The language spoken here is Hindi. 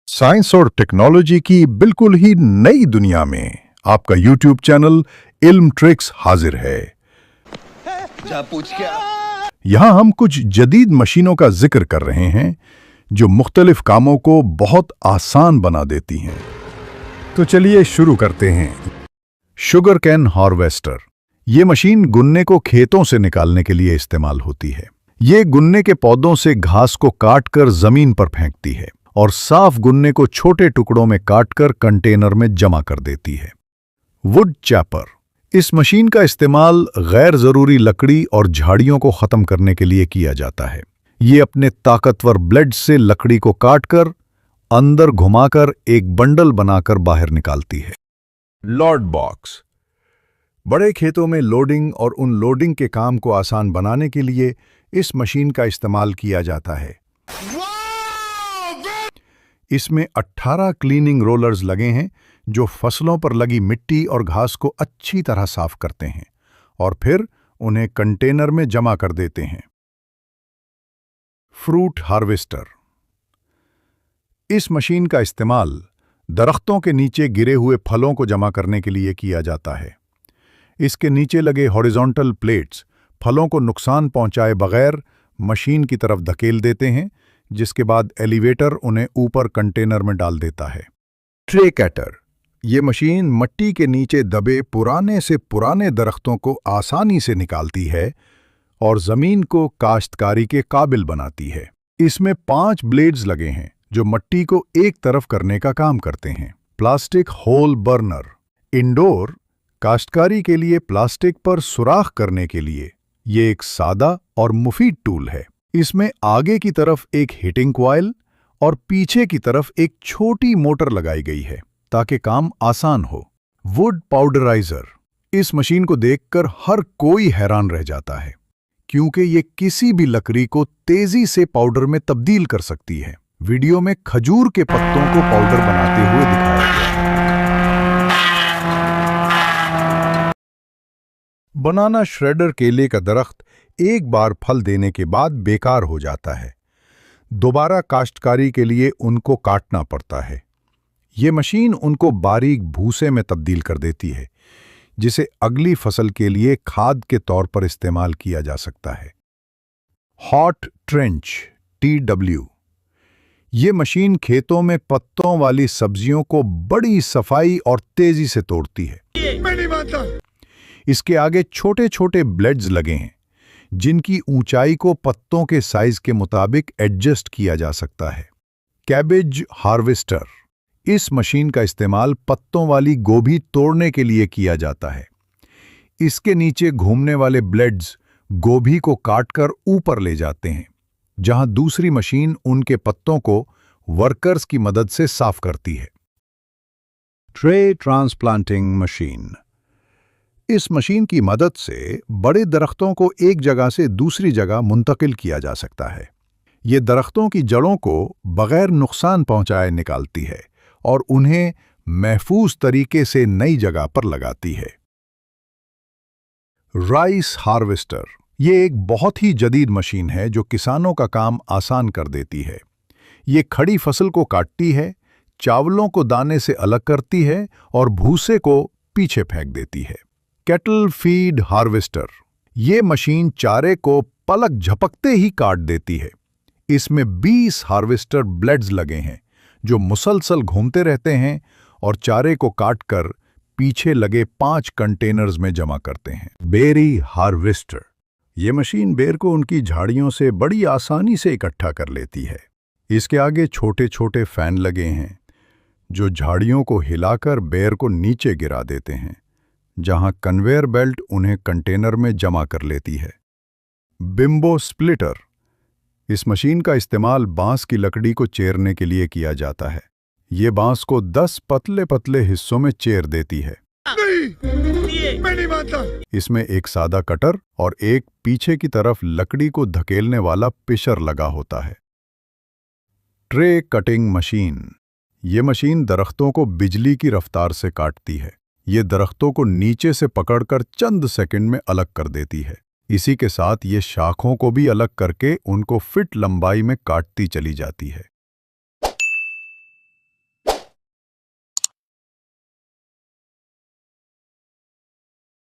साइंस और टेक्नोलॉजी की बिल्कुल ही नई दुनिया में आपका YouTube चैनल इल्म ट्रिक्स हाजिर है। जा पूछ क्या? यहां हम कुछ जदीद मशीनों का जिक्र कर रहे हैं जो मुख्तलिफ कामों को बहुत आसान बना देती हैं। तो चलिए शुरू करते हैं। Sugar cane harvester. ये मशीन गुन्ने को खेतों से निकालने के लिए इस्तेमाल होती है। ये गुन्ने के पौधों से घास को काटकर जमीन पर फेंकती है और साफ गुन्ने को छोटे टुकड़ों में काटकर कंटेनर में जमा कर देती है। वुड चैपर। इस मशीन का इस्तेमाल गैर जरूरी लकड़ी और झाड़ियों को खत्म करने के लिए किया जाता है। ये अपने ताकतवर ब्लेड से लकड़ी को काटकर अंदर घुमाकर एक बंडल बनाकर बाहर निकालती है। Load box. बड़े खेतों में लोडिंग और अनलोडिंग के काम को आसान बनाने के लिए इस मशीन का इस्तेमाल किया जाता है। इसमें 18 क्लीनिंग रोलर्स लगे हैं जो फसलों पर लगी मिट्टी और घास को अच्छी तरह साफ करते हैं और फिर उन्हें कंटेनर में जमा कर देते हैं। Fruit harvester. इस मशीन का इस्तेमाल दरख्तों के नीचे गिरे हुए फलों को जमा करने के लिए किया जाता है। इसके नीचे लगे हॉरिजॉन्टल प्लेट्स फलों को नुकसान पहुंचाए बगैर मशीन की तरफ धकेल देते हैं, जिसके बाद एलिवेटर उन्हें ऊपर कंटेनर में डाल देता है। Tray cutter. ये मशीन मिट्टी के नीचे दबे पुराने से पुराने दरख्तों को आसानी से निकालती है और जमीन को काश्तकारी के काबिल बनाती है। इसमें 5 ब्लेड्स लगे हैं जो मिट्टी को एक तरफ करने का काम करते हैं। Plastic whole burner. इंडोर काश्तकारी के लिए प्लास्टिक पर सुराख करने के लिए ये एक सादा और मुफीद टूल है। इसमें आगे की तरफ एक हीटिंग कॉइल और पीछे की तरफ एक छोटी मोटर लगाई गई है ताकि काम आसान हो। वुड पाउडराइजर। इस मशीन को देखकर हर कोई हैरान रह जाता है क्योंकि ये किसी भी लकड़ी को तेजी से पाउडर में तब्दील कर सकती है। वीडियो में खजूर के पत्तों को पाउडर बनाते हुए दिखाया गया है। बनाना श्रेडर। केले का दरख्त एक बार फल देने के बाद बेकार हो जाता है। दोबारा काश्तकारी के लिए उनको काटना पड़ता है। ये मशीन उनको बारीक भूसे में तब्दील कर देती है जिसे अगली फसल के लिए खाद के तौर पर इस्तेमाल किया जा सकता है। Hot trench TW। ये मशीन खेतों में पत्तों वाली सब्जियों को बड़ी सफाई और तेजी से तोड़ती है। मैं नहीं मानता। इसके आगे छोटे छोटे ब्लेड्स लगे हैं जिनकी ऊंचाई को पत्तों के साइज के मुताबिक एडजस्ट किया जा सकता है। Cabbage harvester. इस मशीन का इस्तेमाल पत्तों वाली गोभी तोड़ने के लिए किया जाता है। इसके नीचे घूमने वाले ब्लेड्स गोभी को काटकर ऊपर ले जाते हैं, जहां दूसरी मशीन उनके पत्तों को वर्कर्स की मदद से साफ करती है। Tray transplanting machine. इस मशीन की मदद से बड़े दरख्तों को एक जगह से दूसरी जगह मुंतकिल किया जा सकता है। ये दरख्तों की जड़ों को बगैर नुकसान पहुंचाए निकालती है और उन्हें महफूज तरीके से नई जगह पर लगाती है। Rice harvester. ये एक बहुत ही जदीद मशीन है जो किसानों का काम आसान कर देती है। ये खड़ी फसल को काटती है, चावलों को दाने से अलग करती है और भूसे को पीछे फेंक देती है। Cattle feed harvester. ये मशीन चारे को पलक झपकते ही काट देती है। इसमें 20 हार्वेस्टर ब्लेड्स लगे हैं जो मुसलसल घूमते रहते हैं और चारे को काटकर पीछे लगे 5 कंटेनर्स में जमा करते हैं। Berry harvester. ये मशीन बेर को उनकी झाड़ियों से बड़ी आसानी से इकट्ठा कर लेती है। इसके आगे छोटे छोटे फैन लगे हैं जो झाड़ियों को हिलाकर बेर को नीचे गिरा देते हैं, जहां कन्वेयर बेल्ट उन्हें कंटेनर में जमा कर लेती है। Bimbo splitter. इस मशीन का इस्तेमाल बांस की लकड़ी को चीरने के लिए किया जाता है। ये बांस को 10 पतले पतले हिस्सों में चीर देती है। नहीं, मैं नहीं मानता। इसमें एक सादा कटर और एक पीछे की तरफ लकड़ी को धकेलने वाला पिशर लगा होता है। Tray cutting machine. ये मशीन दरख्तों को बिजली की रफ्तार से काटती है। ये दरख्तों को नीचे से पकड़कर चंद सेकंड में अलग कर देती है। इसी के साथ ये शाखों को भी अलग करके उनको फिट लंबाई में काटती चली जाती है।